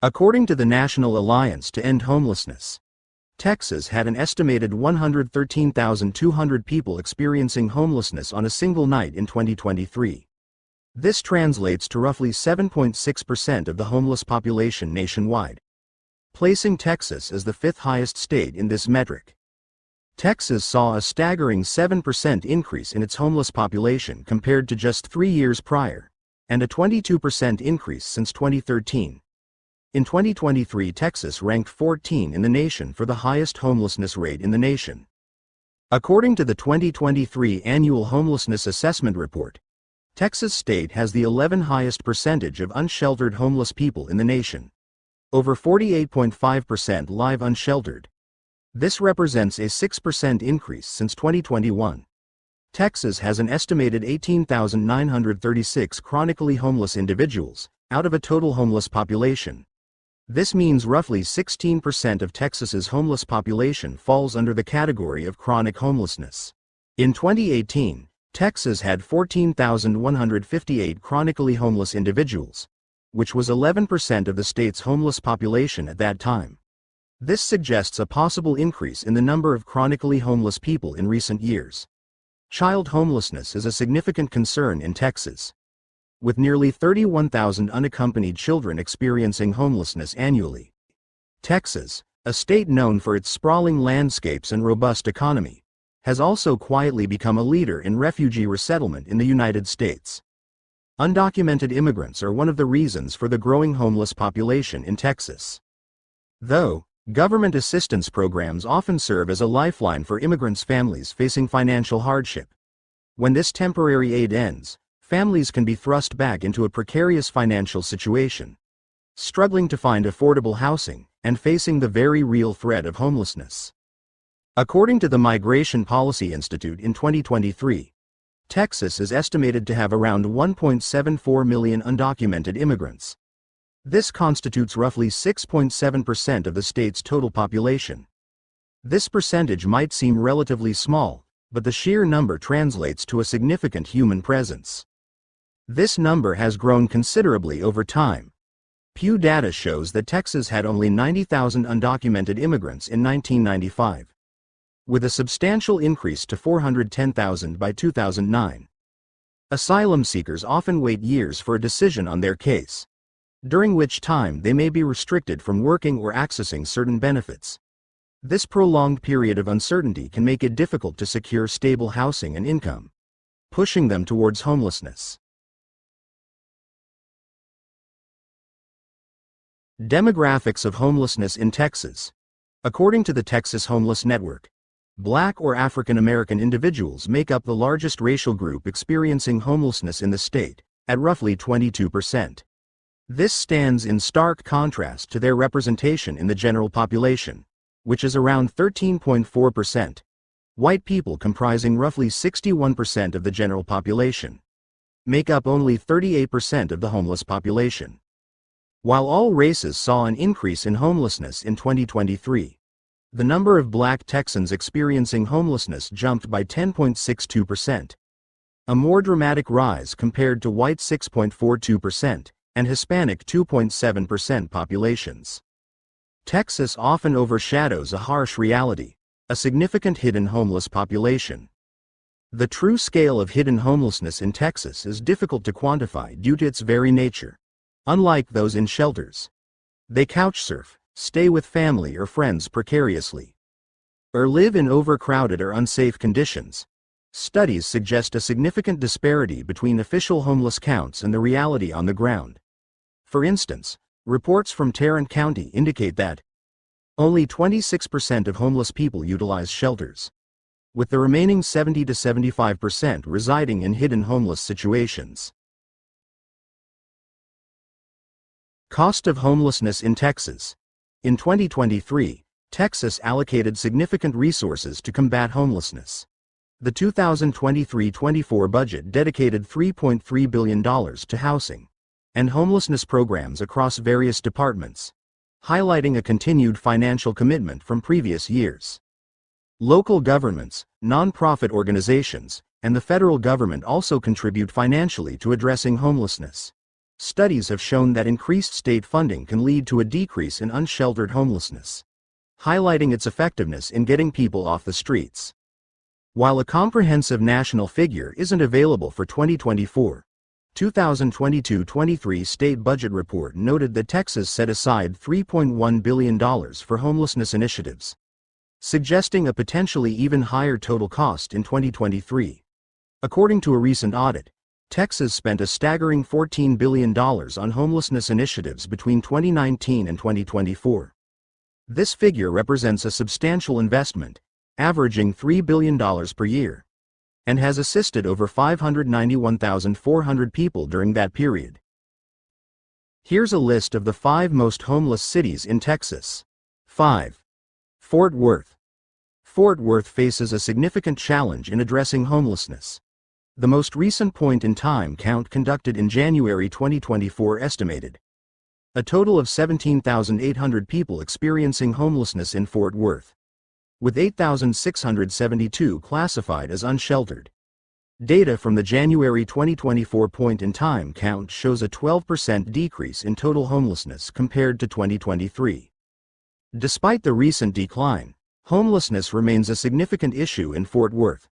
According to the National Alliance to End Homelessness, Texas had an estimated 113,200 people experiencing homelessness on a single night in 2023. This translates to roughly 7.6% of the homeless population nationwide, placing Texas as the fifth highest state in this metric. Texas saw a staggering 7% increase in its homeless population compared to just 3 years prior, and a 22% increase since 2013. In 2023, Texas ranked 14 in the nation for the highest homelessness rate in the nation. According to the 2023 Annual Homelessness Assessment Report, Texas state has the 11th highest percentage of unsheltered homeless people in the nation. Over 48.5% live unsheltered. This represents a 6% increase since 2021. Texas has an estimated 18,936 chronically homeless individuals, out of a total homeless population. This means roughly 16% of Texas's homeless population falls under the category of chronic homelessness. In 2018, Texas had 14,158 chronically homeless individuals, which was 11% of the state's homeless population at that time. This suggests a possible increase in the number of chronically homeless people in recent years. Child homelessness is a significant concern in Texas, with nearly 31,000 unaccompanied children experiencing homelessness annually. Texas, a state known for its sprawling landscapes and robust economy, has also quietly become a leader in refugee resettlement in the United States. Undocumented immigrants are one of the reasons for the growing homeless population in Texas. Though government assistance programs often serve as a lifeline for immigrants' families facing financial hardship, when this temporary aid ends, families can be thrust back into a precarious financial situation, struggling to find affordable housing and facing the very real threat of homelessness. According to the Migration Policy Institute in 2023, Texas is estimated to have around 1.74 million undocumented immigrants. This constitutes roughly 6.7% of the state's total population. This percentage might seem relatively small, but the sheer number translates to a significant human presence. This number has grown considerably over time. Pew data shows that Texas had only 90,000 undocumented immigrants in 1995, with a substantial increase to 410,000 by 2009. Asylum seekers often wait years for a decision on their case, during which time they may be restricted from working or accessing certain benefits. This prolonged period of uncertainty can make it difficult to secure stable housing and income, pushing them towards homelessness. Demographics of homelessness in Texas. According to the Texas Homeless Network, Black or African American individuals make up the largest racial group experiencing homelessness in the state, at roughly 22%. This stands in stark contrast to their representation in the general population, which is around 13.4%. White people, comprising roughly 61% of the general population, make up only 38% of the homeless population. While all races saw an increase in homelessness in 2023, the number of Black Texans experiencing homelessness jumped by 10.62%, a more dramatic rise compared to white 6.42% and Hispanic 2.7% populations. Texas often overshadows a harsh reality: a significant hidden homeless population. The true scale of hidden homelessness in Texas is difficult to quantify due to its very nature. Unlike those in shelters, they couchsurf, stay with family or friends precariously, or live in overcrowded or unsafe conditions. Studies suggest a significant disparity between official homeless counts and the reality on the ground. For instance, reports from Tarrant County indicate that only 26% of homeless people utilize shelters, with the remaining 70 to 75% residing in hidden homeless situations. Cost of homelessness in Texas. In 2023, Texas allocated significant resources to combat homelessness. The 2023-24 budget dedicated $3.3 billion to housing and homelessness programs across various departments, highlighting a continued financial commitment from previous years. Local governments, nonprofit organizations, and the federal government also contribute financially to addressing homelessness. Studies have shown that increased state funding can lead to a decrease in unsheltered homelessness, highlighting its effectiveness in getting people off the streets. While a comprehensive national figure isn't available for 2024, 2022-23 state budget report noted that Texas set aside $3.1 billion for homelessness initiatives, suggesting a potentially even higher total cost in 2023. According to a recent audit, Texas spent a staggering $14 billion on homelessness initiatives between 2019 and 2024. This figure represents a substantial investment, averaging $3 billion per year, and has assisted over 591,400 people during that period. Here's a list of the 5 most homeless cities in Texas. 5. Fort Worth. Fort Worth faces a significant challenge in addressing homelessness. The most recent point-in-time count conducted in January 2024 estimated a total of 17,800 people experiencing homelessness in Fort Worth, with 8,672 classified as unsheltered. Data from the January 2024 point-in-time count shows a 12% decrease in total homelessness compared to 2023. Despite the recent decline, homelessness remains a significant issue in Fort Worth.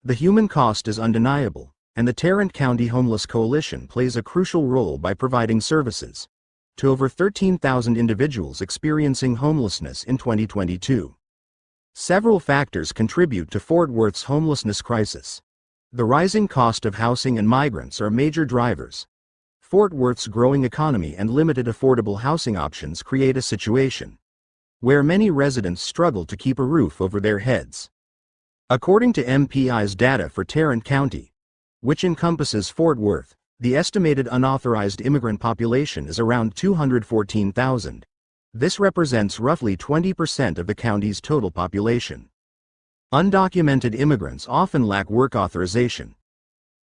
The human cost is undeniable, and the Tarrant County Homeless Coalition plays a crucial role by providing services to over 13,000 individuals experiencing homelessness in 2022. Several factors contribute to Fort Worth's homelessness crisis. The rising cost of housing and migrants are major drivers. Fort Worth's growing economy and limited affordable housing options create a situation where many residents struggle to keep a roof over their heads. According to MPI's data for Tarrant County, which encompasses Fort Worth, the estimated unauthorized immigrant population is around 214,000. This represents roughly 20% of the county's total population. Undocumented immigrants often lack work authorization,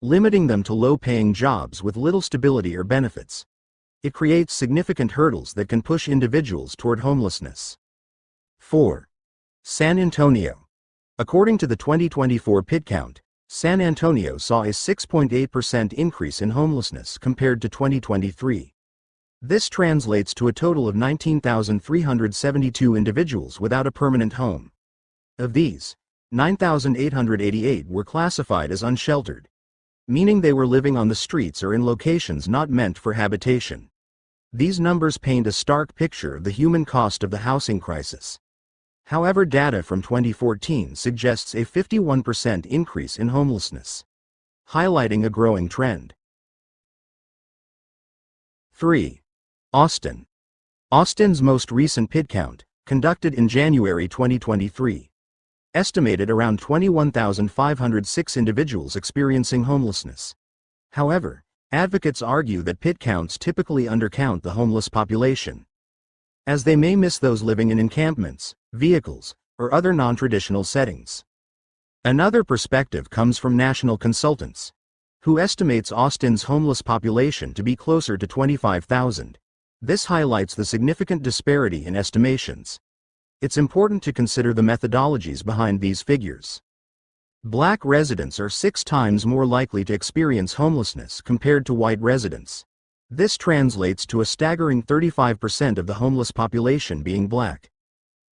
limiting them to low-paying jobs with little stability or benefits. It creates significant hurdles that can push individuals toward homelessness. 4. San Antonio. According to the 2024 PID count, San Antonio saw a 6.8% increase in homelessness compared to 2023. This translates to a total of 19,372 individuals without a permanent home. Of these, 9,888 were classified as unsheltered, meaning they were living on the streets or in locations not meant for habitation. These numbers paint a stark picture of the human cost of the housing crisis. However, data from 2014 suggests a 51% increase in homelessness, highlighting a growing trend. 3. Austin. Austin's most recent PID count, conducted in January 2023, estimated around 21,506 individuals experiencing homelessness. However, advocates argue that PID counts typically undercount the homeless population, as they may miss those living in encampments, vehicles, or other non-traditional settings. Another perspective comes from National Consultants, who estimates Austin's homeless population to be closer to 25,000. This highlights the significant disparity in estimations. It's important to consider the methodologies behind these figures. Black residents are 6 times more likely to experience homelessness compared to white residents. This translates to a staggering 35% of the homeless population being black,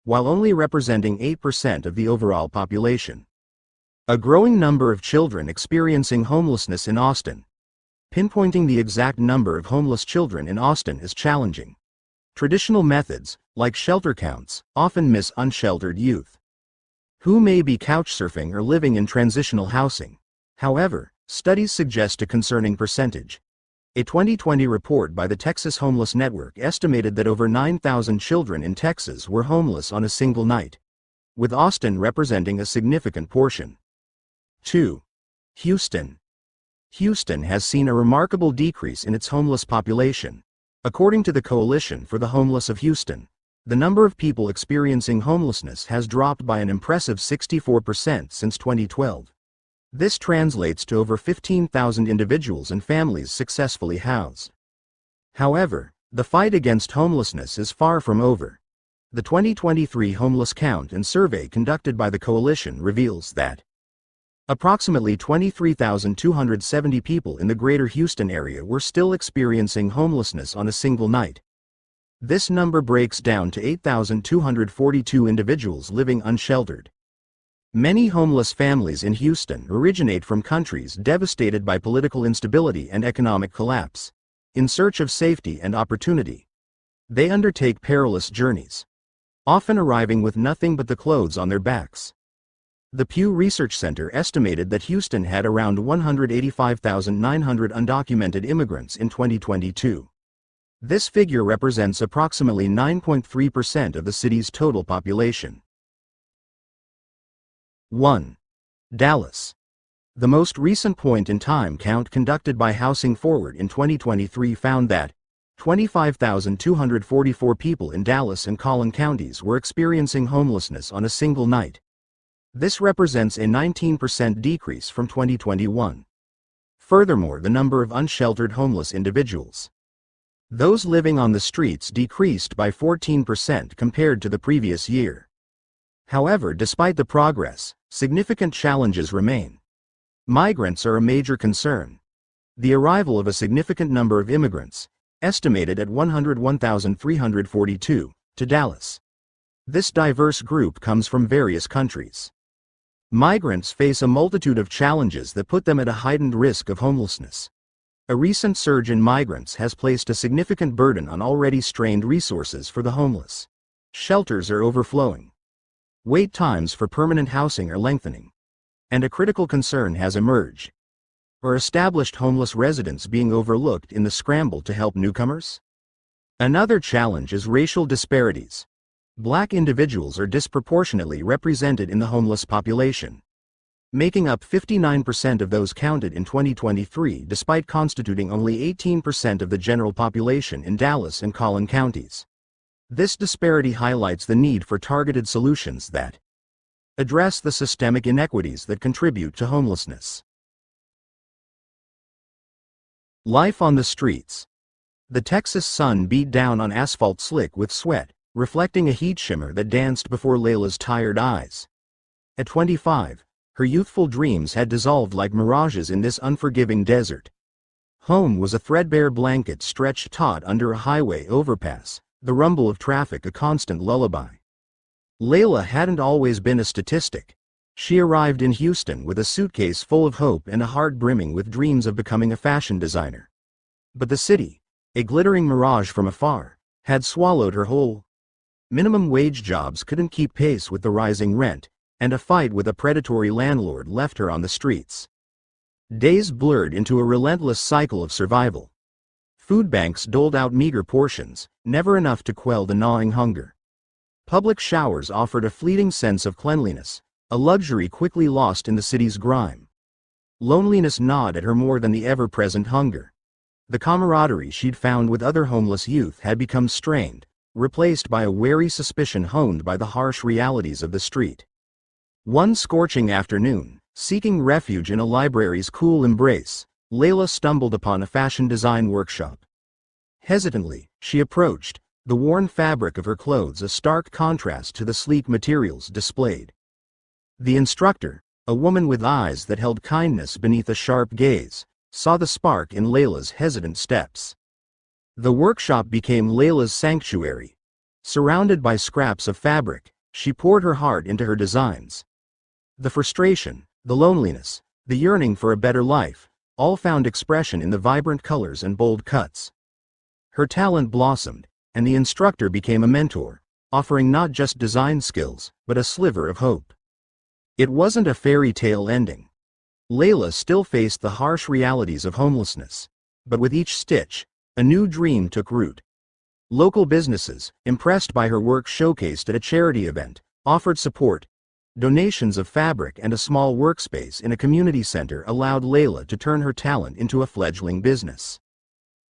while only representing 8% of the overall population. A growing number of children experiencing homelessness in Austin. Pinpointing the exact number of homeless children in Austin is challenging. Traditional methods, like shelter counts, often miss unsheltered youth, who may be couchsurfing or living in transitional housing. However, studies suggest a concerning percentage. A 2020 report by the Texas Homeless Network estimated that over 9,000 children in Texas were homeless on a single night, with Austin representing a significant portion. 2. Houston. Houston has seen a remarkable decrease in its homeless population. According to the Coalition for the Homeless of Houston, the number of people experiencing homelessness has dropped by an impressive 64% since 2012. This translates to over 15,000 individuals and families successfully housed. However, the fight against homelessness is far from over. The 2023 homeless count and survey conducted by the coalition reveals that Approximately 23,270 people in the greater Houston area were still experiencing homelessness on a single night. This number breaks down to 8,242 individuals living unsheltered. Many homeless families in Houston originate from countries devastated by political instability and economic collapse. In search of safety and opportunity, they undertake perilous journeys, often arriving with nothing but the clothes on their backs. The Pew Research Center estimated that Houston had around 185,900 undocumented immigrants in 2022. This figure represents approximately 9.3% of the city's total population. 1. Dallas. The most recent point-in-time count conducted by Housing Forward in 2023 found that 25,244 people in Dallas and Collin counties were experiencing homelessness on a single night. This represents a 19% decrease from 2021. Furthermore, the number of unsheltered homeless individuals, those living on the streets, decreased by 14% compared to the previous year. However, despite the progress, significant challenges remain. Migrants are a major concern. The arrival of a significant number of immigrants, estimated at 101,342, to Dallas. This diverse group comes from various countries. Migrants face a multitude of challenges that put them at a heightened risk of homelessness. A recent surge in migrants has placed a significant burden on already strained resources for the homeless. Shelters are overflowing. Wait times for permanent housing are lengthening. And a critical concern has emerged. Are established homeless residents being overlooked in the scramble to help newcomers? Another challenge is racial disparities. Black individuals are disproportionately represented in the homeless population, making up 59% of those counted in 2023 despite constituting only 18% of the general population in Dallas and Collin counties. This disparity highlights the need for targeted solutions that address the systemic inequities that contribute to homelessness. Life on the streets. The Texas sun beat down on asphalt slick with sweat, reflecting a heat shimmer that danced before Layla's tired eyes. At 25, her youthful dreams had dissolved like mirages in this unforgiving desert. Home was a threadbare blanket stretched taut under a highway overpass, the rumble of traffic a constant lullaby. Layla hadn't always been a statistic. She arrived in Houston with a suitcase full of hope and a heart brimming with dreams of becoming a fashion designer. But the city, a glittering mirage from afar, had swallowed her whole. Minimum wage jobs couldn't keep pace with the rising rent, and a fight with a predatory landlord left her on the streets. Days blurred into a relentless cycle of survival. Food banks doled out meager portions, never enough to quell the gnawing hunger. Public showers offered a fleeting sense of cleanliness, a luxury quickly lost in the city's grime. Loneliness gnawed at her more than the ever-present hunger. The camaraderie she'd found with other homeless youth had become strained, replaced by a wary suspicion honed by the harsh realities of the street. One scorching afternoon, seeking refuge in a library's cool embrace, Layla stumbled upon a fashion design workshop. Hesitantly, she approached, the worn fabric of her clothes a stark contrast to the sleek materials displayed. The instructor, a woman with eyes that held kindness beneath a sharp gaze, saw the spark in Layla's hesitant steps. The workshop became Layla's sanctuary. Surrounded by scraps of fabric, she poured her heart into her designs. The frustration, the loneliness, the yearning for a better life, all found expression in the vibrant colors and bold cuts. Her talent blossomed, and the instructor became a mentor, offering not just design skills, but a sliver of hope. It wasn't a fairy tale ending. Layla still faced the harsh realities of homelessness, but with each stitch, a new dream took root. Local businesses, impressed by her work showcased at a charity event, offered support. Donations of fabric and a small workspace in a community center allowed Layla to turn her talent into a fledgling business.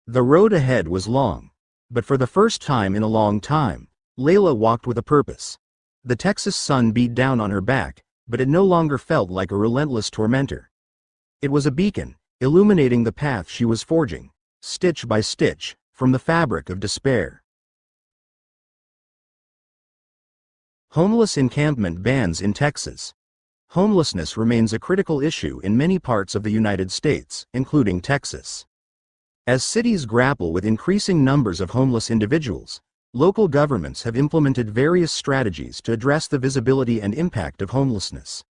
The road ahead was long, but for the first time in a long time, Layla walked with a purpose. The Texas sun beat down on her back, but it no longer felt like a relentless tormentor. It was a beacon, illuminating the path she was forging, stitch by stitch, from the fabric of despair. Homeless encampment bans in Texas. homelessness remains a critical issue in many parts of the United States, including Texas. As cities grapple with increasing numbers of homeless individuals, local governments have implemented various strategies to address the visibility and impact of homelessness.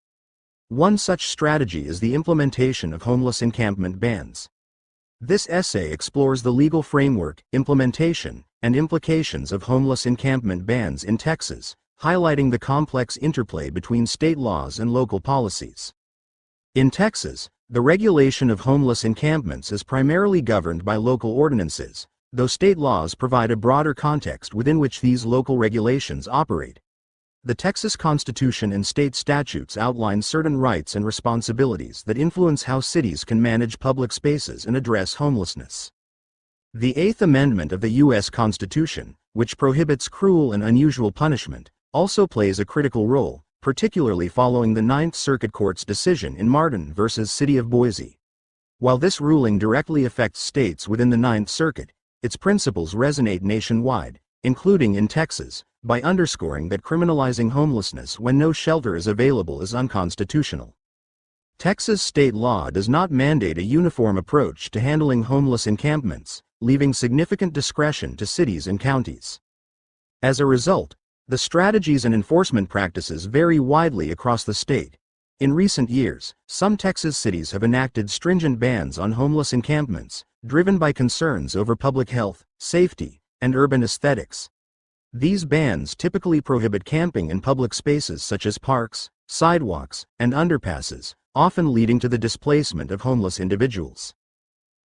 One such strategy is the implementation of homeless encampment bans. This essay explores the legal framework, implementation, and implications of homeless encampment bans in Texas, highlighting the complex interplay between state laws and local policies. In Texas, the regulation of homeless encampments is primarily governed by local ordinances, though state laws provide a broader context within which these local regulations operate. The Texas Constitution and state statutes outline certain rights and responsibilities that influence how cities can manage public spaces and address homelessness. The Eighth Amendment of the U.S. Constitution, which prohibits cruel and unusual punishment, also plays a critical role, particularly following the Ninth Circuit Court's decision in Martin v. City of Boise. While this ruling directly affects states within the Ninth Circuit, its principles resonate nationwide, including in Texas, by underscoring that criminalizing homelessness when no shelter is available is unconstitutional. Texas state law does not mandate a uniform approach to handling homeless encampments, leaving significant discretion to cities and counties. As a result, the strategies and enforcement practices vary widely across the state. In recent years, some Texas cities have enacted stringent bans on homeless encampments, driven by concerns over public health, safety, and urban aesthetics. These bans typically prohibit camping in public spaces such as parks, sidewalks, and underpasses, often leading to the displacement of homeless individuals.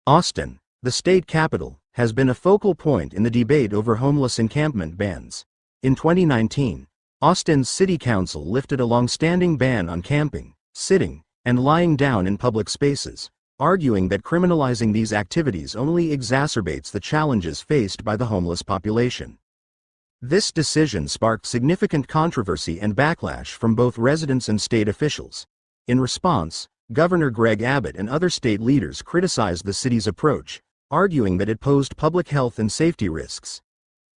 Austin, the state capital, has been a focal point in the debate over homeless encampment bans. In 2019, Austin's City Council lifted a long-standing ban on camping, sitting, and lying down in public spaces, arguing that criminalizing these activities only exacerbates the challenges faced by the homeless population. This decision sparked significant controversy and backlash from both residents and state officials. In response, Governor Greg Abbott and other state leaders criticized the city's approach, arguing that it posed public health and safety risks.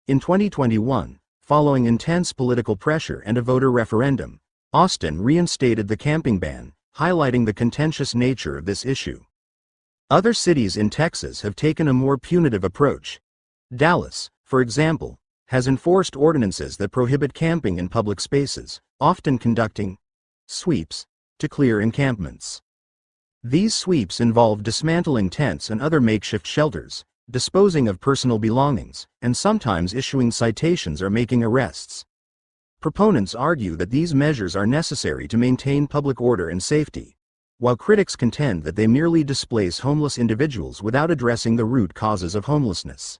In 2021, following intense political pressure and a voter referendum, Austin reinstated the camping ban, highlighting the contentious nature of this issue. Other cities in Texas have taken a more punitive approach. Dallas, for example, has enforced ordinances that prohibit camping in public spaces, often conducting sweeps to clear encampments. These sweeps involve dismantling tents and other makeshift shelters, disposing of personal belongings, and sometimes issuing citations or making arrests. Proponents argue that these measures are necessary to maintain public order and safety, while critics contend that they merely displace homeless individuals without addressing the root causes of homelessness.